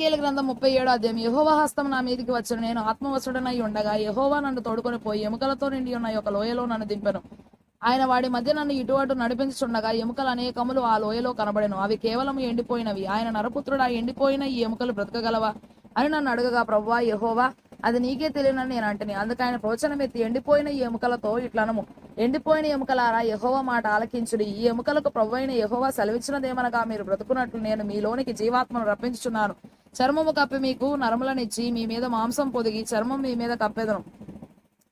ఎహెజ్కేలు గ్రంథం 37వ అధ్యాయం. యెహోవా హస్తం నా మీదికి వచ్చెను, నేను ఆత్మవశుడనై ఉండగా యెహోవా నన్ను తోడుకొని పోయి ఎముకలతో నిండి ఉన్న ఒక లోయలో నన్ను దింపెను. ఆయన వాడి మధ్య నన్ను ఇటు అటు నడిపించుచుండగా ఎముకలు అనేకములు ఆ లోయలో కనబడెను. అవి కేవలం ఎండిపోయినవి. ఆయన నరపుత్రుడా, ఎండిపోయిన ఈ ఎముకలు బ్రతకగలవా అని నన్ను అడగగా, ప్రభువా యెహోవా, అది నీకే తెలియనని నేను అంటిని. అందుకు ఆయన ప్రవచనం ఎత్తి, ఎండిపోయిన ఈ ఎముకలతో ఇట్లనము, ఎండిపోయిన ఎముకలారా, యెహోవా మాట ఆలకించుడి. ఈ ఎముకలకు ప్రభువైన యెహోవా సెలవిచ్చినదేమనగా, మీరు బ్రతుకున్నట్లు నేను మీలోనికి జీవాత్మను రప్పించుచున్నాను. చర్మము కప్పి మీకు నరములనిచ్చి మీ మీద మాంసం పొదిగి చర్మం మీ మీద కప్పెదను.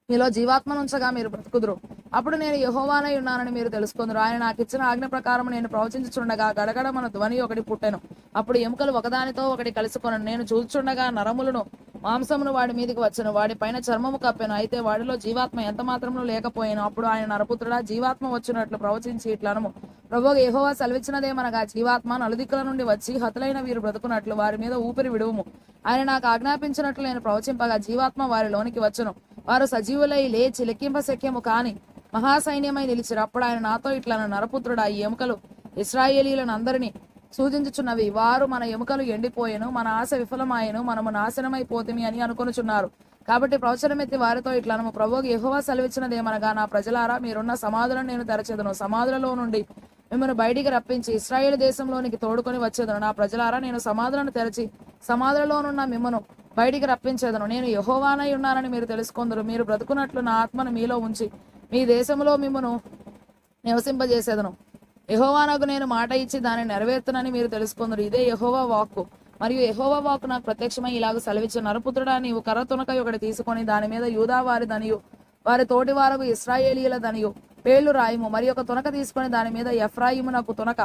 మీలో జీవాత్మనుంచగా మీరు బ్రతుకుదురు. అప్పుడు నేను యెహోవానై ఉన్నానని మీరు తెలుసుకుందరు. ఆయన నాకు ఇచ్చిన ఆజ్ఞ ప్రకారం నేను ప్రవచించుచుండగా గడగడమన ధ్వని ఒకటి పుట్టెను. అప్పుడు ఎముకలు ఒకదానితో ఒకటి కలుసుకొనెను. నేను చూచుచుండగా నరములను మాంసమును వాడి మీదికి వచ్చెను. వాడి పైన చర్మము కప్పెను. అయితే వాడిలో జీవాత్మ ఎంత మాత్రమును లేకపోయాను. అప్పుడు ఆయన, నరపుత్రుడా, జీవాత్మ వచ్చినట్లు ప్రవచించి ఇట్లనము, ప్రభువు యెహోవా సెలవిచ్చినదేమనగా, జీవాత్మ నలుదిక్కుల నుండి వచ్చి హతులైన వీరు బ్రతుకున్నట్లు వారి మీద ఊపిరి విడువుము. ఆయన నాకు ఆజ్ఞాపించినట్లు నేను ప్రవచింపగా జీవాత్మ వారిలోనికి వచ్చెను. వారు సజీవులై లేచి లెక్కింప శక్యము కాని మహాసైన్యమై నిలిచిరు. అప్పుడు ఆయన నాతో ఇట్లా, నరపుత్రుడా, ఈ ఎముకలు ఇశ్రాయేలీలను అందరినీ సూచించుచున్నవి. వారు మన ఎముకలు ఎండిపోయెను, మన ఆశ విఫలమాయెను, మనము నాశనమైపోతిమి అని అనుకొనుచున్నారు. కాబట్టి ప్రవచనమెత్తి వారితో ఇట్లనము, ప్రభువు యెహోవా సెలవిచ్చినదేమనగా, నా ప్రజలారా, మీరున్న సమాధులను నేను తెరచెదను. సమాధులలో నుండి మిమ్మల్ని బయటికి రప్పించి ఇశ్రాయేలు దేశంలోనికి తోడుకొని వచ్చేదను. నా ప్రజలారా, నేను సమాధులను తెరచి సమాధులలోనున్న మిమ్మను బయటికి రప్పించేదను. నేను యెహోవానై ఉన్నానని మీరు తెలుసుకొందురు. మీరు బ్రతుకున్నట్లు నా ఆత్మను మీలో ఉంచి మీ దేశంలో మిమ్మను నివసింపజేసేదను. యెహోవానకు నేను మాట ఇచ్చి దాన్ని నెరవేర్తునని మీరు తెలుసుకొందురు. ఇదే యెహోవా వాక్కు. మరియు యెహోవా వాక్కు నాకు ప్రత్యక్షమై ఇలాగ సెలవిచ్చిన, నరపుత్రుడా, నీవు కర్ర తునక ఒకటి తీసుకొని దాని మీద యూదా వారి దనియు వారి తోటి వారకు ఇశ్రాయేలీయుల దనియు పేర్లు రాయము. మరి ఒక తునక తీసుకొని దాని మీద ఎఫ్రాయిమునకు తునక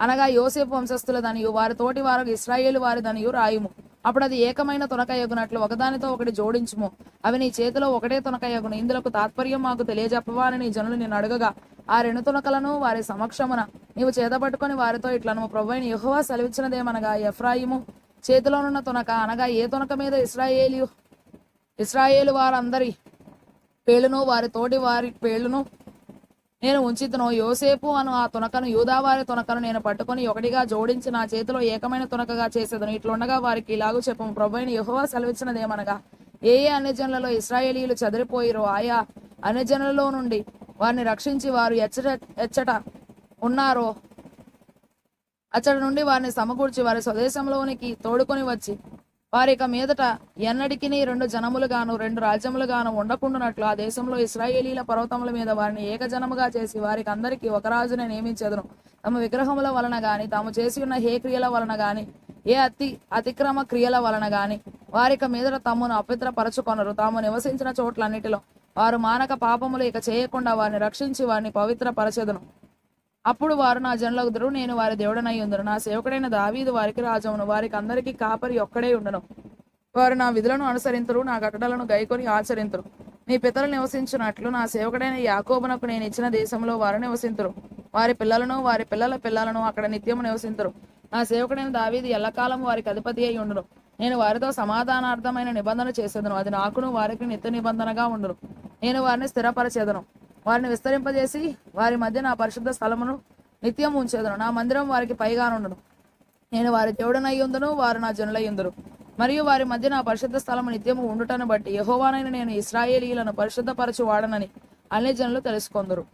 అనగా యోసేపు వంశస్థుల దనియు వారి తోటి వారకు ఇశ్రాయేలు వారి దనియు రాయుము. అప్పుడు అది ఏకమైన తునక యగునట్లు ఒకదానితో ఒకటి జోడించుము. అవి నీ చేతిలో ఒకటే తునక యగును. ఇందులకు తాత్పర్యం మాకు తెలియజెప్పవా అని నీ జనులు నిన్ను అడగగా, ఆ రెండు తునకలను వారి సమక్షమున నీవు చేతపట్టుకొని వారితో ఇట్లనము, ప్రభువైన యెహోవా సెలవిచ్చినదేమనగా, ఎఫ్రాయిము చేతిలోనున్న తునక అనగా ఏ తునక మీద ఇశ్రాయేలు వారందరి పేలును వారి తోటి వారి పేలును నేను ఉంచితును, యోసేపు అను ఆ తునకను యూదావారి తునకను నేను పట్టుకొని ఒకటిగా జోడించి నా చేతిలో ఏకమైన తునకగా చేసేదను. ఇట్లుండగా వారికి ఇలాగూ చెప్పము, ప్రభువైన యెహోవా సెలవిచ్చినదేమనగా, ఏ అన్యజనులలో ఇశ్రాయేలీయులు చెదిరిపోయిరో ఆయా అన్యజనులలో నుండి వారిని రక్షించి వారు ఎచ్చట ఉన్నారో అచ్చటి నుండి వారిని సమకూర్చి వారి స్వదేశంలోనికి తోడుకొని వచ్చి వారిక మీదట ఎన్నటికి రెండు జనములుగాను రెండు రాజ్యములుగాను ఉండకుండానట్లు ఆ దేశంలో ఇశ్రాయేలీల పర్వతముల మీద వారిని ఏకజనముగా చేసి వారికి అందరికీ ఒక రాజునే నియమించెదను. తమ విగ్రహముల వలన గాని తాము చేసి ఉన్న హే క్రియల వలన గాని ఏ అతిక్రమ క్రియల వలన గాని వారిక మీదట తమ్మును అపవిత్రపరచుకొనరు. తాము నివసించిన చోట్లన్నిటిలో వారు మానక పాపములు ఇక చేయకుండా వారిని రక్షించి వారిని పవిత్రపరచెదను. అప్పుడు వారు నా జనులగుదురు, నేను వారి దేవుడనై ఉందును. నా సేవకుడైన దావీదు వారికి రాజవును. వారికి అందరికీ కాపరి ఒక్కడే ఉండను. వారు నా విధులను అనుసరింతురు, నా కట్టడలను గైకొని ఆచరింతురు. నీ పితరులు నివసించినట్లు నా సేవకుడైన యాకోబునకు నేను ఇచ్చిన దేశంలో వారు నివసింతురు. వారి పిల్లలను వారి పిల్లల పిల్లలను అక్కడ నిత్యము నివసింతురు. నా సేవకుడైన దావీదు ఎల్లకాలం వారికి అధిపతి అయి ఉండును. నేను వారితో సమాధానార్థమైన నిబంధన చేసేదను. అది నాకును వారికి నిత్య నిబంధనగా ఉండును. నేను వారిని స్థిరపరచేదను. వారిని విస్తరింపజేసి వారి మధ్య నా పరిశుద్ధ స్థలమును నిత్యం ఉంచేదను. నా మందిరం వారికి పైగానుండును. నేను వారి దేవుడనై ఉందును, వారు నా జనులై ఉందురు. మరియు వారి మధ్య నా పరిశుద్ధ స్థలము నిత్యము ఉండుటను బట్టి యెహోవానైన నేను ఇశ్రాయేలీయులను పరిశుద్ధపరచు వాడనని అన్ని జనులు తెలుసుకొందురు.